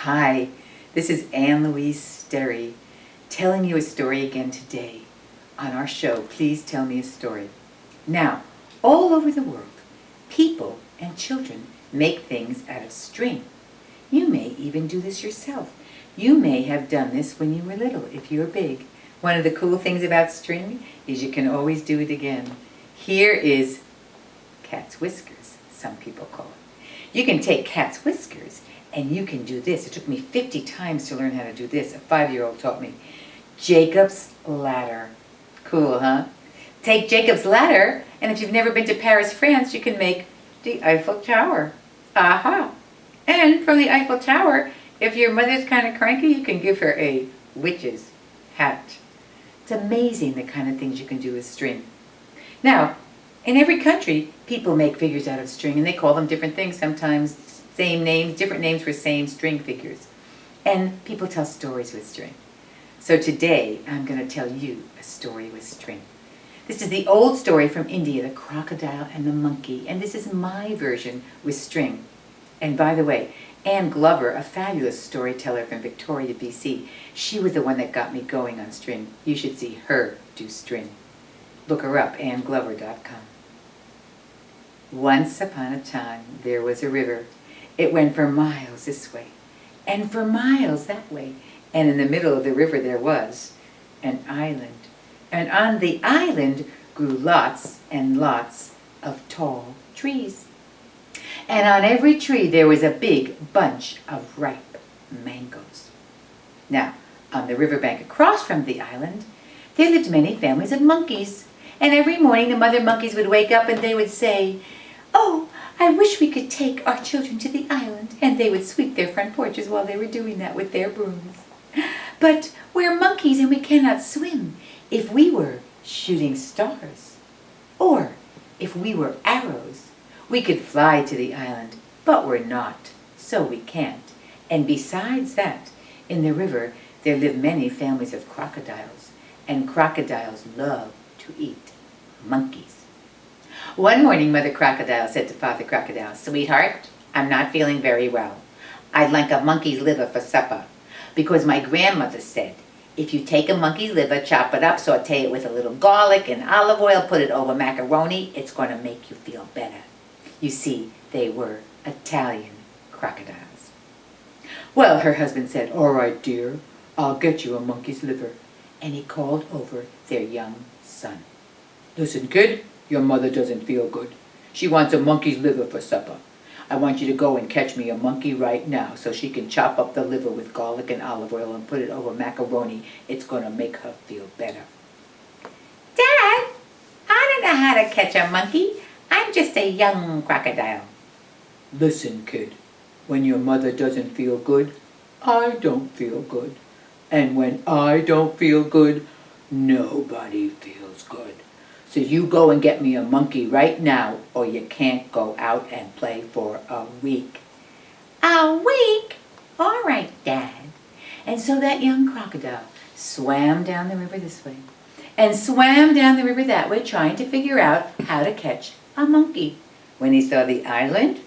Hi, this is Anne Louise Sterry telling you a story again today on our show, Please Tell Me a Story. Now, all over the world, people and children make things out of string. You may even do this yourself. You may have done this when you were little, if you're big. One of the cool things about string is you can always do it again. Here is cat's whiskers, some people call it. You can take cat's whiskers and you can do this. It took me 50 times to learn how to do this. A 5-year-old taught me. Jacob's ladder. Cool, huh? Take Jacob's ladder, and if you've never been to Paris, France, you can make the Eiffel Tower. Aha! And from the Eiffel Tower, if your mother's kind of cranky, you can give her a witch's hat. It's amazing the kind of things you can do with string. Now, in every country, people make figures out of string, and they call them different things. Sometimes same names, different names for same string figures. And people tell stories with string. So today, I'm going to tell you a story with string. This is the old story from India, The Crocodile and the Monkey, and this is my version with string. And by the way, Anne Glover, a fabulous storyteller from Victoria BC, she was the one that got me going on string. You should see her do string. Look her up, anneglover.com. Once upon a time, there was a river. It went for miles this way, and for miles that way. And in the middle of the river there was an island. And on the island grew lots and lots of tall trees. And on every tree there was a big bunch of ripe mangoes. Now, on the riverbank across from the island, there lived many families of monkeys. And every morning the mother monkeys would wake up and they would say, "Oh, I wish we could take our children to the island." And they would sweep their front porches while they were doing that with their brooms. "But we're monkeys and we cannot swim. If we were shooting stars, or if we were arrows, we could fly to the island, but we're not, so we can't. And besides that, in the river there live many families of crocodiles, and crocodiles love to eat monkeys." One morning, Mother Crocodile said to Father Crocodile, "Sweetheart, I'm not feeling very well. I'd like a monkey's liver for supper, because my grandmother said, if you take a monkey's liver, chop it up, saute it with a little garlic and olive oil, put it over macaroni, it's going to make you feel better." You see, they were Italian crocodiles. Well, her husband said, "All right, dear, I'll get you a monkey's liver." And he called over their young son. "Listen, kid, your mother doesn't feel good. She wants a monkey's liver for supper. I want you to go and catch me a monkey right now so she can chop up the liver with garlic and olive oil and put it over macaroni. It's going to make her feel better." "Dad, I don't know how to catch a monkey. I'm just a young crocodile." "Listen, kid, when your mother doesn't feel good, I don't feel good. And when I don't feel good, nobody feels good. So you go and get me a monkey right now, or you can't go out and play for a week." "A week? All right, Dad." And so that young crocodile swam down the river this way and swam down the river that way, trying to figure out how to catch a monkey. When he saw the island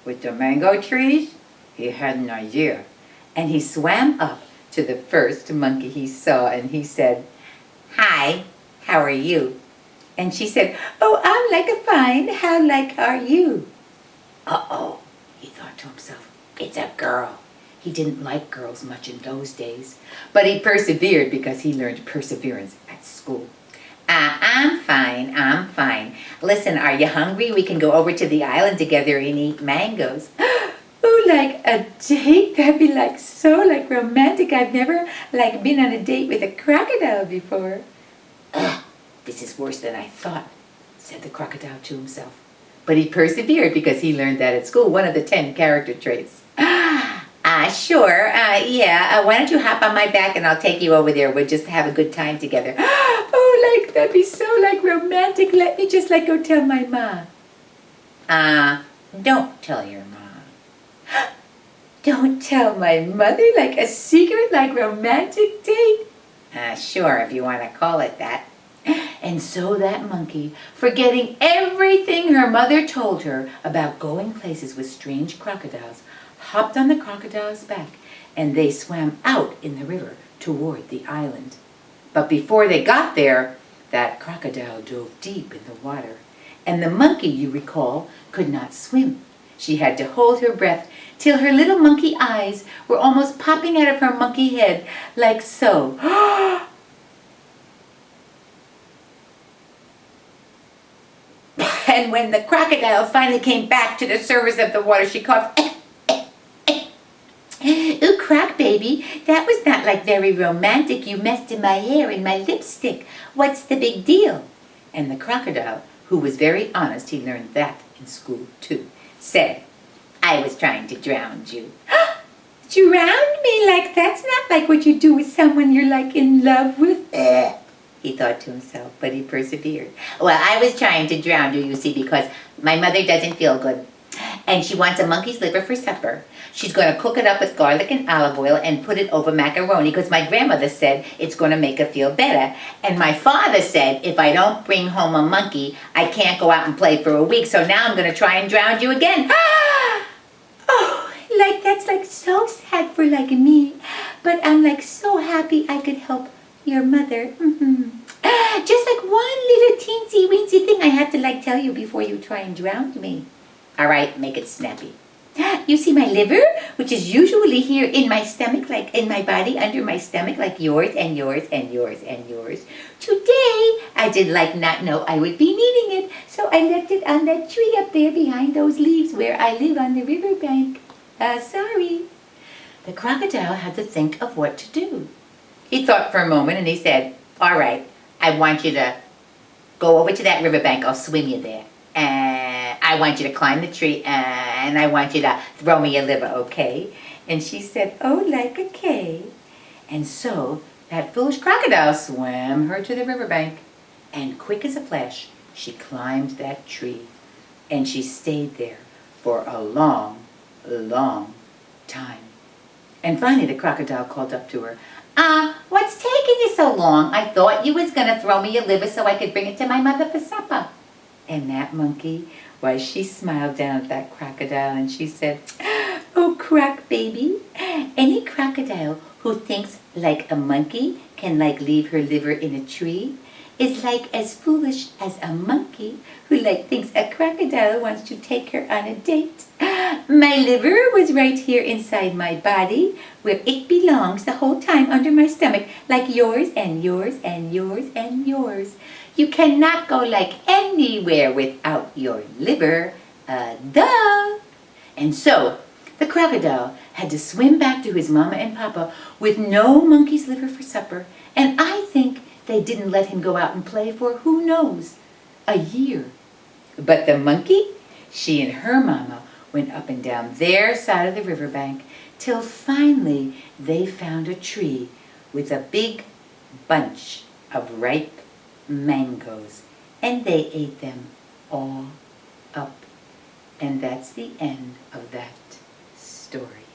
with the mango trees, he had an idea. And he swam up to the first monkey he saw and he said, "Hi, how are you?" And she said, "Oh, I'm like a fine. How like are you?" Uh-oh, he thought to himself, it's a girl. He didn't like girls much in those days, but he persevered because he learned perseverance at school. I'm fine, I'm fine. Listen, are you hungry? We can go over to the island together and eat mangoes." "Oh, like a date? That'd be so romantic. I've never been on a date with a crocodile before." "Ugh, this is worse than I thought," said the crocodile to himself. But he persevered because he learned that at school, one of the 10 character traits. Sure, yeah, why don't you hop on my back and I'll take you over there. We'll just have a good time together." "Oh, that'd be so romantic. Let me just go tell my ma." Don't tell your ma." "Don't tell my mother? Like a secret, romantic date?" Sure, if you want to call it that." And so that monkey, forgetting everything her mother told her about going places with strange crocodiles, hopped on the crocodile's back, and they swam out in the river toward the island. But before they got there, that crocodile dove deep in the water, and the monkey, you recall, could not swim. She had to hold her breath till her little monkey eyes were almost popping out of her monkey head, like so. And when the crocodile finally came back to the surface of the water, she coughed. "Ooh, Croc baby, that was not like very romantic. You messed in my hair and my lipstick. What's the big deal?" And the crocodile, who was very honest, he learned that in school too, said, "I was trying to drown you." "Drown me? Like that's not like what you do with someone you're like in love with." He thought to himself, but he persevered. "Well, I was trying to drown you, you see, because my mother doesn't feel good. And she wants a monkey's liver for supper. She's going to cook it up with garlic and olive oil and put it over macaroni because my grandmother said it's going to make her feel better. And my father said if I don't bring home a monkey, I can't go out and play for a week. So now I'm going to try and drown you again." Oh, like that's like so sad for like me. But I'm like so happy I could help your mother. Just like one little teensy weensy thing I have to like tell you before you try and drown me. All right, make it snappy. You see my liver, which is usually here in my stomach, like in my body, under my stomach, like yours and yours and yours and yours. Today, I did like not know I would be needing it, so I left it on that tree up there behind those leaves where I live on the riverbank. Sorry. The crocodile had to think of what to do. He thought for a moment and he said, "All right, I want you to go over to that riverbank. I'll swim you there. And I want you to climb the tree and I want you to throw me your liver, okay?" And she said, "Oh, like a K." And so that foolish crocodile swam her to the riverbank. And quick as a flash, she climbed that tree. And she stayed there for a long, long time. And finally the crocodile called up to her, "What's taking you so long? I thought you was going to throw me your liver so I could bring it to my mother for supper." And that monkey, why, she smiled down at that crocodile and she said, "Oh, Croc baby, any crocodile who thinks like a monkey can like leave her liver in a tree is like as foolish as a monkey who like thinks a crocodile wants to take her on a date. My liver was right here inside my body where it belongs the whole time under my stomach, like yours and yours and yours and yours. You cannot go like anywhere without your liver, duh." And so the crocodile had to swim back to his mama and papa with no monkey's liver for supper, and I think they didn't let him go out and play for, who knows, a year. But the monkey, she and her mama went up and down their side of the riverbank till finally they found a tree with a big bunch of ripe mangoes, and they ate them all up. And that's the end of that story.